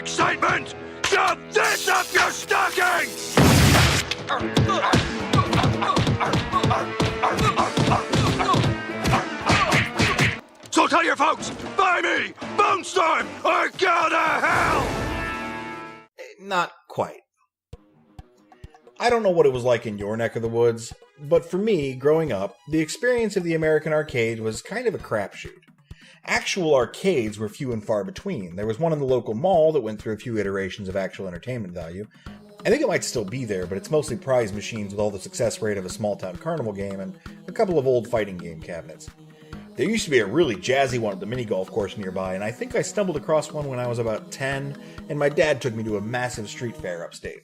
excitement! Shove this up your stocking! So tell your folks, buy me, BloodStorm, or go to hell! Not quite. I don't know what it was like in your neck of the woods, but for me, growing up, the experience of the American arcade was kind of a crapshoot. Actual arcades were few and far between. There was one in the local mall that went through a few iterations of actual entertainment value. I think it might still be there, but it's mostly prize machines with all the success rate of a small-town carnival game and a couple of old fighting game cabinets. There used to be a really jazzy one at the mini-golf course nearby, and I think I stumbled across one when I was about 10, and my dad took me to a massive street fair upstate.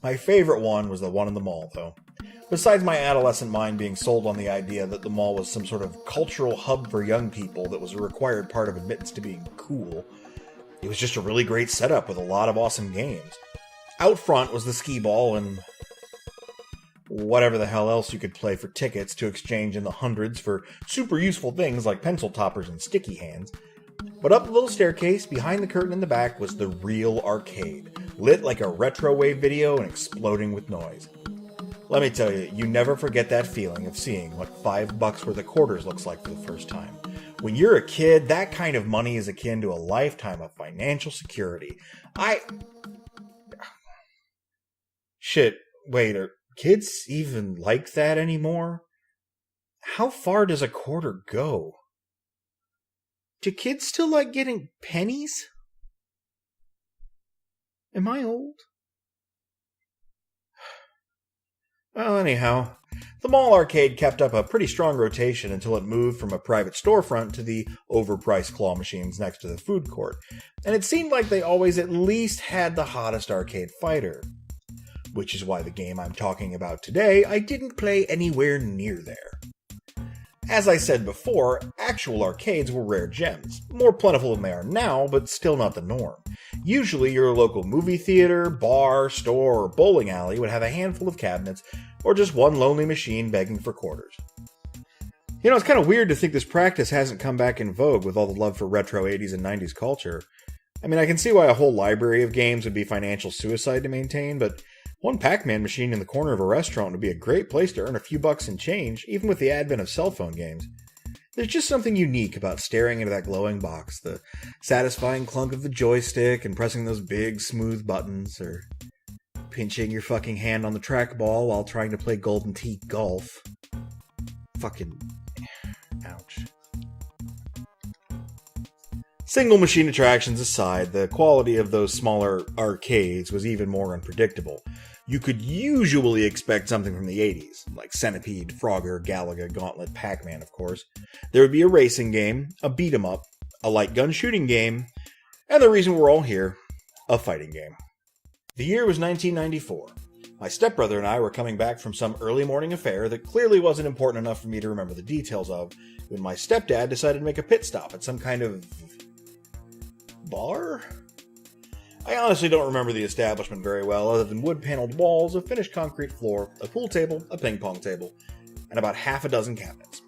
My favorite one was the one in the mall, though. Besides my adolescent mind being sold on the idea that the mall was some sort of cultural hub for young people that was a required part of admittance to being cool, it was just a really great setup with a lot of awesome games. Out front was the skee ball and whatever the hell else you could play for tickets to exchange in the hundreds for super useful things like pencil toppers and sticky hands. But up the little staircase, behind the curtain in the back, was the real arcade, lit like a retro wave video and exploding with noise. Let me tell you, you never forget that feeling of seeing what $5 worth of quarters looks like for the first time. When you're a kid, that kind of money is akin to a lifetime of financial security. Shit, wait, are kids even like that anymore? How far does a quarter go? Do kids still like getting pennies? Am I old? Well, anyhow, the mall arcade kept up a pretty strong rotation until it moved from a private storefront to the overpriced claw machines next to the food court, and it seemed like they always at least had the hottest arcade fighter. Which is why the game I'm talking about today I didn't play anywhere near there. As I said before, actual arcades were rare gems, more plentiful than they are now, but still not the norm. Usually your local movie theater, bar, store, or bowling alley would have a handful of cabinets, or just one lonely machine begging for quarters. You know, it's kind of weird to think this practice hasn't come back in vogue with all the love for retro 80s and 90s culture. I mean, I can see why a whole library of games would be financial suicide to maintain, but one Pac-Man machine in the corner of a restaurant would be a great place to earn a few bucks in change, even with the advent of cell phone games. There's just something unique about staring into that glowing box, the satisfying clunk of the joystick and pressing those big, smooth buttons, or pinching your fucking hand on the trackball while trying to play Golden Tee golf. Fucking... ouch. Single machine attractions aside, the quality of those smaller arcades was even more unpredictable. You could usually expect something from the 80s, like Centipede, Frogger, Galaga, Gauntlet, Pac-Man, of course. There would be a racing game, a beat-em-up, a light gun shooting game, and the reason we're all here, a fighting game. The year was 1994. My stepbrother and I were coming back from some early morning affair that clearly wasn't important enough for me to remember the details of, when my stepdad decided to make a pit stop at some kind of bar? I honestly don't remember the establishment very well, other than wood-paneled walls, a finished concrete floor, a pool table, a ping-pong table, and about half a dozen cabinets.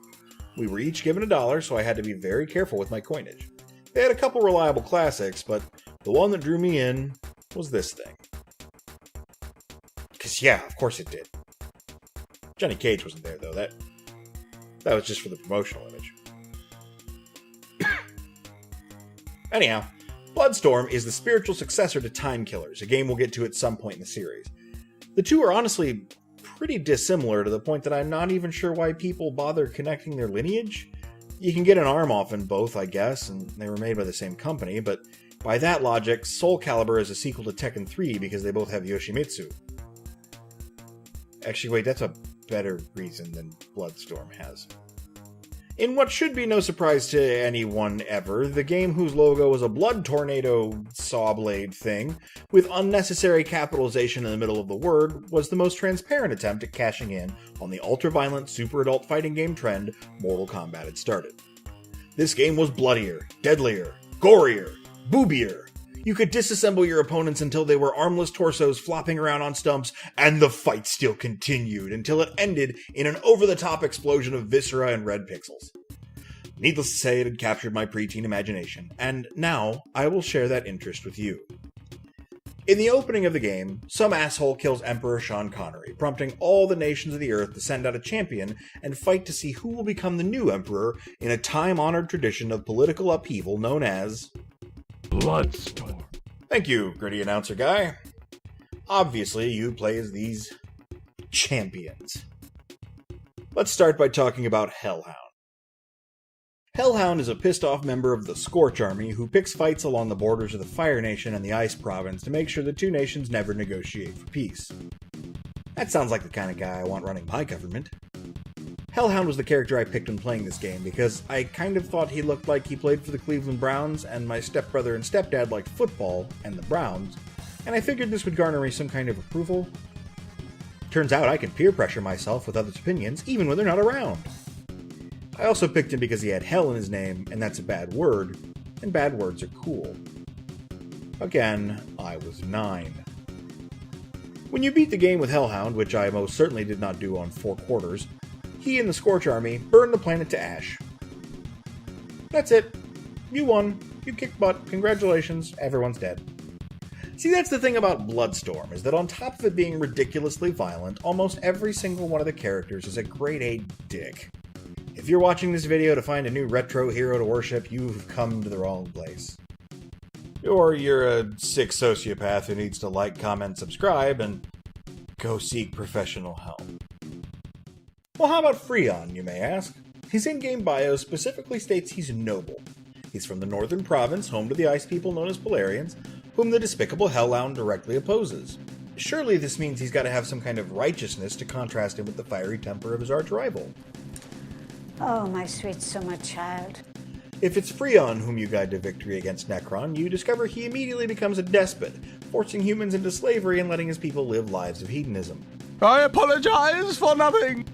We were each given $1, so I had to be very careful with my coinage. They had a couple reliable classics, but the one that drew me in was this thing. Because yeah, of course it did. Johnny Cage wasn't there, though. That was just for the promotional image. Anyhow, BloodStorm is the spiritual successor to Time Killers, a game we'll get to at some point in the series. The two are honestly pretty dissimilar to the point that I'm not even sure why people bother connecting their lineage. You can get an arm off in both, I guess, and they were made by the same company, but by that logic, Soul Calibur is a sequel to Tekken 3 because they both have Yoshimitsu. Actually, wait, that's a better reason than BloodStorm has. In what should be no surprise to anyone ever, the game whose logo was a blood tornado saw blade thing, with unnecessary capitalization in the middle of the word, was the most transparent attempt at cashing in on the ultra-violent super adult fighting game trend Mortal Kombat had started. This game was bloodier, deadlier, gorier, boobier. You could disassemble your opponents until they were armless torsos flopping around on stumps, and the fight still continued until it ended in an over-the-top explosion of viscera and red pixels. Needless to say, it had captured my preteen imagination, and now I will share that interest with you. In the opening of the game, some asshole kills Emperor Sean Connery, prompting all the nations of the Earth to send out a champion and fight to see who will become the new emperor in a time-honored tradition of political upheaval known as BloodStorm. Thank you, gritty announcer guy. Obviously, you play as these champions. Let's start by talking about Hellhound. Hellhound is a pissed-off member of the Scorch Army who picks fights along the borders of the Fire Nation and the Ice Province to make sure the two nations never negotiate for peace. That sounds like the kind of guy I want running my government. Hellhound was the character I picked when playing this game because I kind of thought he looked like he played for the Cleveland Browns, and my stepbrother and stepdad liked football and the Browns, and I figured this would garner me some kind of approval. Turns out I can peer pressure myself with others' opinions even when they're not around. I also picked him because he had hell in his name, and that's a bad word, and bad words are cool. Again, I was 9. When you beat the game with Hellhound, which I most certainly did not do on 4 quarters, he and the Scorch Army burn the planet to ash. That's it. You won. You kicked butt. Congratulations. Everyone's dead. See, that's the thing about BloodStorm, is that on top of it being ridiculously violent, almost every single one of the characters is a grade A dick. If you're watching this video to find a new retro hero to worship, you've come to the wrong place. Or you're a sick sociopath who needs to like, comment, subscribe, and go seek professional help. Well, how about Freon, you may ask? His in-game bio specifically states he's noble. He's from the Northern Province, home to the ice people known as Polarians, whom the despicable Hellhound directly opposes. Surely this means he's got to have some kind of righteousness to contrast him with the fiery temper of his arch-rival. Oh, my sweet summer child. If it's Freon whom you guide to victory against Necron, you discover he immediately becomes a despot, forcing humans into slavery and letting his people live lives of hedonism. I apologize for nothing.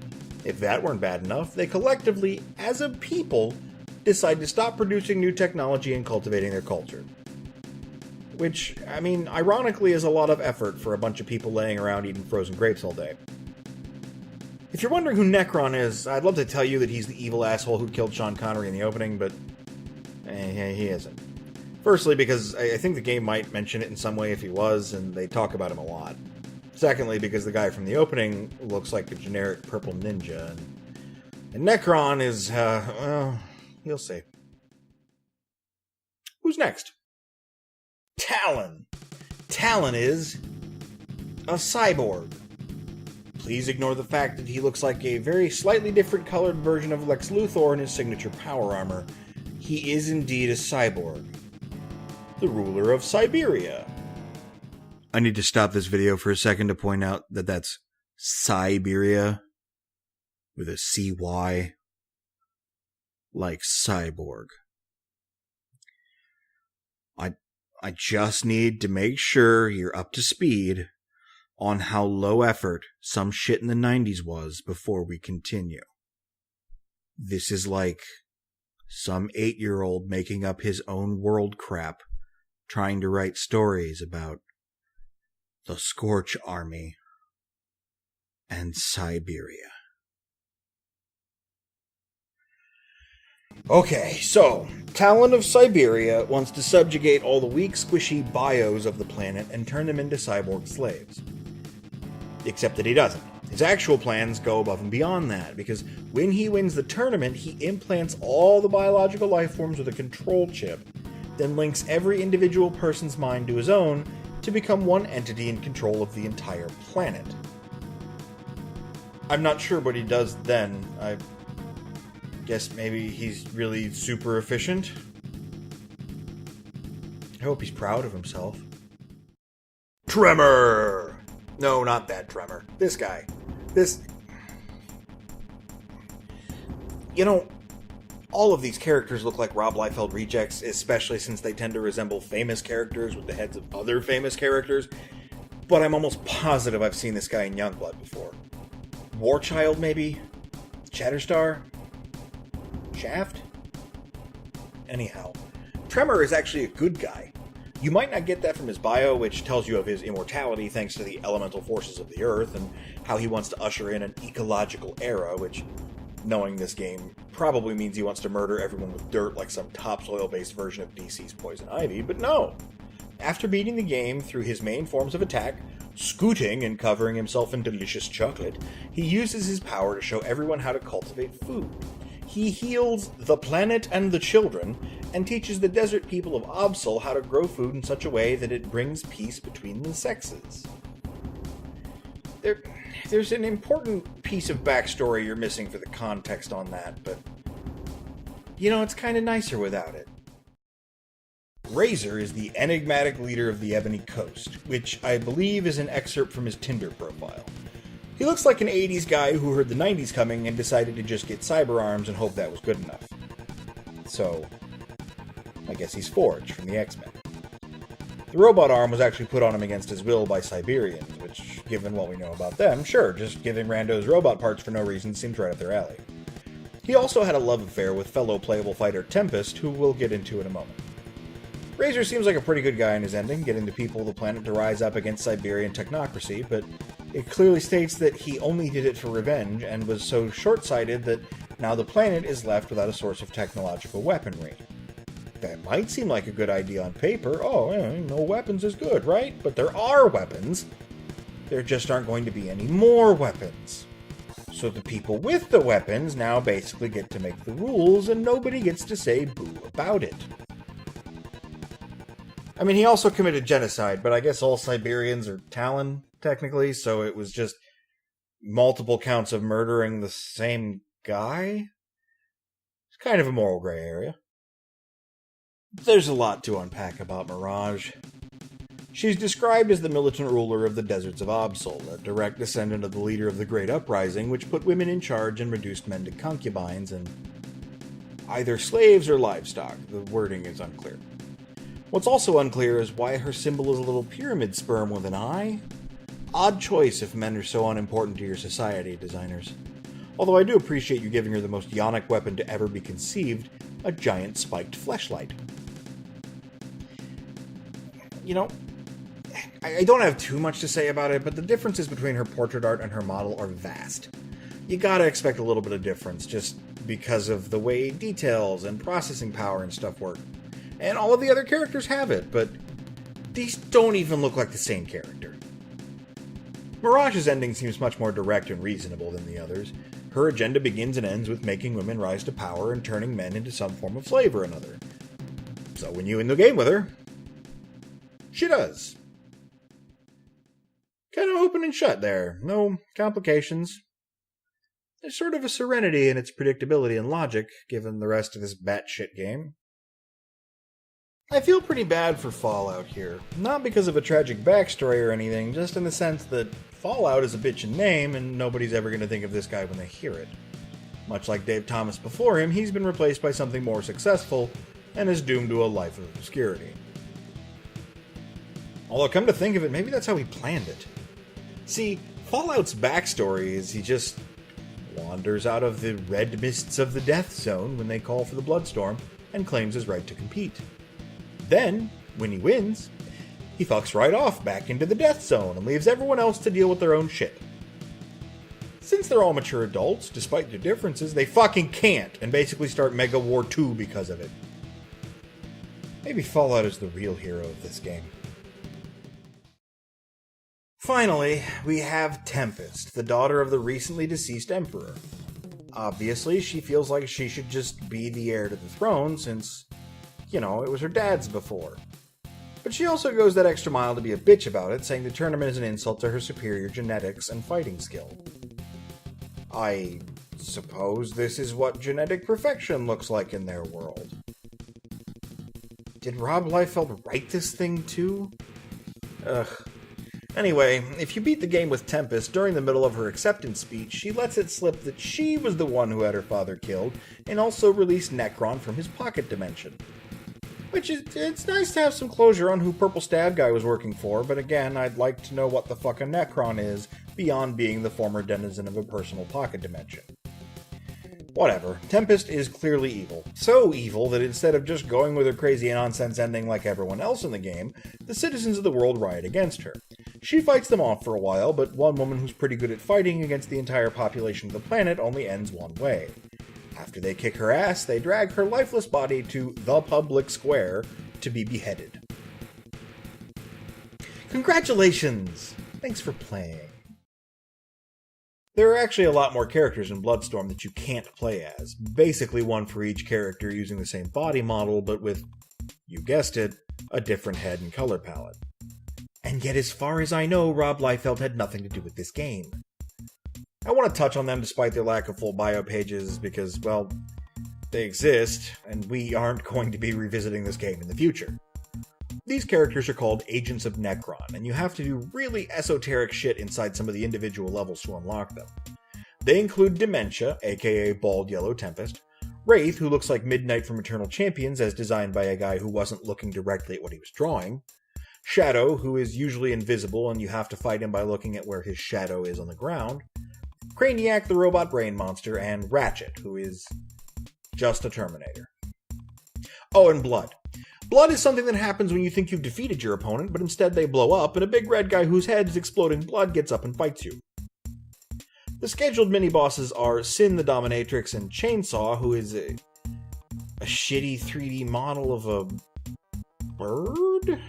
If that weren't bad enough, they collectively, as a people, decide to stop producing new technology and cultivating their culture. Which, I mean, ironically is a lot of effort for a bunch of people laying around eating frozen grapes all day. If you're wondering who Necron is, I'd love to tell you that he's the evil asshole who killed Sean Connery in the opening, but he isn't. Firstly, because I think the game might mention it in some way if he was, and they talk about him a lot. Secondly, because the guy from the opening looks like a generic purple ninja, and Necron is, well, you'll see. Who's next? Talon. Talon is a cyborg. Please ignore the fact that he looks like a very slightly different colored version of Lex Luthor in his signature power armor. He is indeed a cyborg. The ruler of Siberia. I need to stop this video for a second to point out that that's Siberia with a CY, like cyborg. I just need to make sure you're up to speed on how low effort some shit in the 90s was before we continue. This is like some 8-year-old making up his own world crap, trying to write stories about the Scorch Army and Siberia. Okay, so Talon of Siberia wants to subjugate all the weak, squishy bios of the planet and turn them into cyborg slaves. Except that he doesn't. His actual plans go above and beyond that, because when he wins the tournament, he implants all the biological life forms with a control chip, then links every individual person's mind to his own to become one entity in control of the entire planet. I'm not sure what he does then. I guess maybe he's really super efficient. I hope he's proud of himself. Tremor! No, not that Tremor. This guy. You know, all of these characters look like Rob Liefeld rejects, especially since they tend to resemble famous characters with the heads of other famous characters, but I'm almost positive I've seen this guy in Youngblood before. Warchild, maybe? Shatterstar? Shaft? Anyhow, Tremor is actually a good guy. You might not get that from his bio, which tells you of his immortality thanks to the elemental forces of the earth, and how he wants to usher in an ecological era, which knowing this game probably means he wants to murder everyone with dirt like some topsoil-based version of DC's Poison Ivy, but no. After beating the game through his main forms of attack, scooting and covering himself in delicious chocolate, he uses his power to show everyone how to cultivate food. He heals the planet and the children, and teaches the desert people of Absol how to grow food in such a way that it brings peace between the sexes. There's an important piece of backstory you're missing for the context on that, but it's kind of nicer without it. Razor is the enigmatic leader of the Ebony Coast, which I believe is an excerpt from his Tinder profile. He looks like an 80s guy who heard the 90s coming and decided to just get cyber arms and hope that was good enough. So, I guess he's Forge from the X-Men. The robot arm was actually put on him against his will by Siberians, which, given what we know about them, sure, just giving randos robot parts for no reason seems right up their alley. He also had a love affair with fellow playable fighter Tempest, who we'll get into in a moment. Razor seems like a pretty good guy in his ending, getting the people of the planet to rise up against Siberian technocracy, but it clearly states that he only did it for revenge, and was so short-sighted that now the planet is left without a source of technological weaponry. That might seem like a good idea on paper. No weapons is good, right? But there are weapons. There just aren't going to be any more weapons. So the people with the weapons now basically get to make the rules, and nobody gets to say boo about it. I mean, he also committed genocide, but I guess all Siberians are Talon, technically, so it was just multiple counts of murdering the same guy? It's kind of a moral gray area. There's a lot to unpack about Mirage. She's described as the militant ruler of the deserts of Absol, a direct descendant of the leader of the Great Uprising, which put women in charge and reduced men to concubines and either slaves or livestock. The wording is unclear. What's also unclear is why her symbol is a little pyramid sperm with an eye. Odd choice if men are so unimportant to your society, designers. Although I do appreciate you giving her the most yonic weapon to ever be conceived, a giant spiked fleshlight. I don't have too much to say about it, but the differences between her portrait art and her model are vast. You gotta expect a little bit of difference, just because of the way details and processing power and stuff work. And all of the other characters have it, but these don't even look like the same character. Mirage's ending seems much more direct and reasonable than the others. Her agenda begins and ends with making women rise to power and turning men into some form of slave or another. So when you in the game with her, she does. Kind of open and shut there. No complications. There's sort of a serenity in its predictability and logic, given the rest of this batshit game. I feel pretty bad for Fallout here. Not because of a tragic backstory or anything, just in the sense that Fallout is a bitch in name, and nobody's ever going to think of this guy when they hear it. Much like Dave Thomas before him, he's been replaced by something more successful, and is doomed to a life of obscurity. Although, come to think of it, maybe that's how he planned it. See, Fallout's backstory is he just wanders out of the red mists of the Death Zone when they call for the BloodStorm, and claims his right to compete. Then, when he wins, he fucks right off back into the Death Zone and leaves everyone else to deal with their own shit. Since they're all mature adults, despite their differences, they fucking can't, and basically start Mega War 2 because of it. Maybe Fallout is the real hero of this game. Finally, we have Tempest, the daughter of the recently deceased Emperor. Obviously, she feels like she should just be the heir to the throne since, it was her dad's before. But she also goes that extra mile to be a bitch about it, saying the tournament is an insult to her superior genetics and fighting skill. I suppose this is what genetic perfection looks like in their world. Did Rob Liefeld write this thing too? Ugh. Anyway, if you beat the game with Tempest, during the middle of her acceptance speech, she lets it slip that she was the one who had her father killed, and also released Necron from his pocket dimension. It's nice to have some closure on who Purple Stab Guy was working for, but again, I'd like to know what the fuck a Necron is, beyond being the former denizen of a personal pocket dimension. Whatever, Tempest is clearly evil. So evil that instead of just going with her crazy nonsense ending like everyone else in the game, the citizens of the world riot against her. She fights them off for a while, but one woman who's pretty good at fighting against the entire population of the planet only ends one way. After they kick her ass, they drag her lifeless body to the public square to be beheaded. Congratulations! Thanks for playing. There are actually a lot more characters in BloodStorm that you can't play as. Basically one for each character using the same body model, but with, you guessed it, a different head and color palette. And yet, as far as I know, Rob Liefeld had nothing to do with this game. I want to touch on them despite their lack of full bio pages because, well, they exist, and we aren't going to be revisiting this game in the future. These characters are called Agents of Necron, and you have to do really esoteric shit inside some of the individual levels to unlock them. They include Dementia, a.k.a. Bald Yellow Tempest, Wraith, who looks like Midnight from Eternal Champions as designed by a guy who wasn't looking directly at what he was drawing, Shadow, who is usually invisible and you have to fight him by looking at where his shadow is on the ground, Craniac the Robot Brain Monster, and Ratchet, who is just a Terminator. Oh, and Blood. Blood is something that happens when you think you've defeated your opponent, but instead they blow up, and a big red guy whose head is exploding blood gets up and fights you. The scheduled mini-bosses are Sin the Dominatrix and Chainsaw, who is a shitty 3D model of a bird?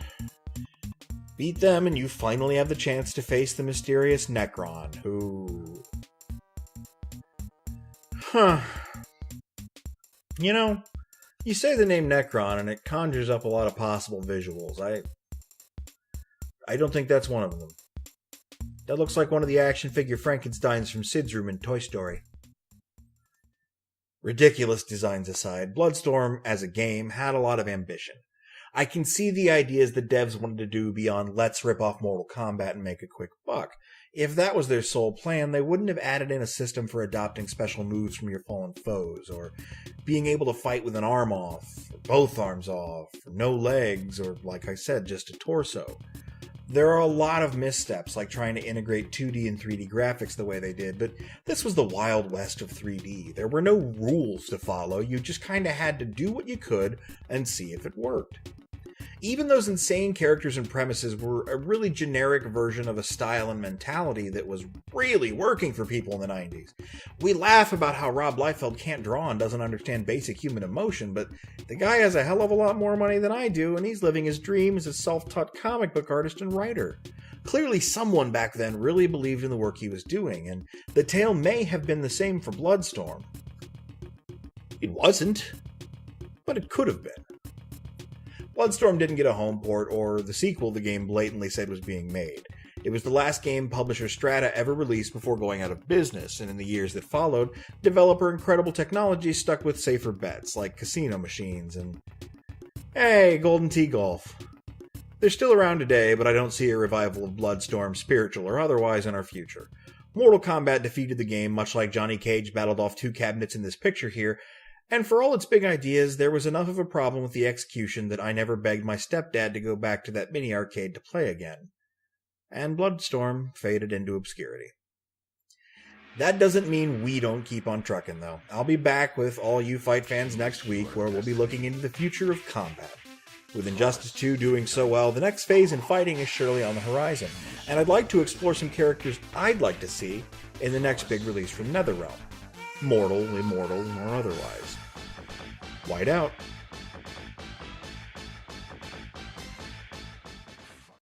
Beat them and you finally have the chance to face the mysterious Necron, who... You know, you say the name Necron and it conjures up a lot of possible visuals. I don't think that's one of them. That looks like one of the action figure Frankensteins from Sid's room in Toy Story. Ridiculous designs aside, BloodStorm as a game had a lot of ambition. I can see the ideas the devs wanted to do beyond let's rip off Mortal Kombat and make a quick buck. If that was their sole plan, they wouldn't have added in a system for adopting special moves from your fallen foes, or being able to fight with an arm off, or both arms off, or no legs, or, like I said, just a torso. There are a lot of missteps, like trying to integrate 2D and 3D graphics the way they did, but this was the Wild West of 3D. There were no rules to follow, you just kinda had to do what you could and see if it worked. Even those insane characters and premises were a really generic version of a style and mentality that was really working for people in the 90s. We laugh about how Rob Liefeld can't draw and doesn't understand basic human emotion, but the guy has a hell of a lot more money than I do, and he's living his dream as a self-taught comic book artist and writer. Clearly someone back then really believed in the work he was doing, and the tale may have been the same for BloodStorm. It wasn't, but it could have been. BloodStorm didn't get a home port or the sequel the game blatantly said was being made. It was the last game publisher Strata ever released before going out of business, and in the years that followed, developer Incredible Technologies stuck with safer bets like casino machines and... Hey, Golden Tee Golf. They're still around today, but I don't see a revival of BloodStorm, spiritual or otherwise, in our future. Mortal Kombat defeated the game much like Johnny Cage battled off two cabinets in this picture here, and for all its big ideas, there was enough of a problem with the execution that I never begged my stepdad to go back to that mini-arcade to play again. And BloodStorm faded into obscurity. That doesn't mean we don't keep on trucking, though. I'll be back with all you fight fans next week, where we'll be looking into the future of combat. With Injustice 2 doing so well, the next phase in fighting is surely on the horizon, and I'd like to explore some characters I'd like to see in the next big release from NetherRealm. Mortal, immortal, or otherwise. White out.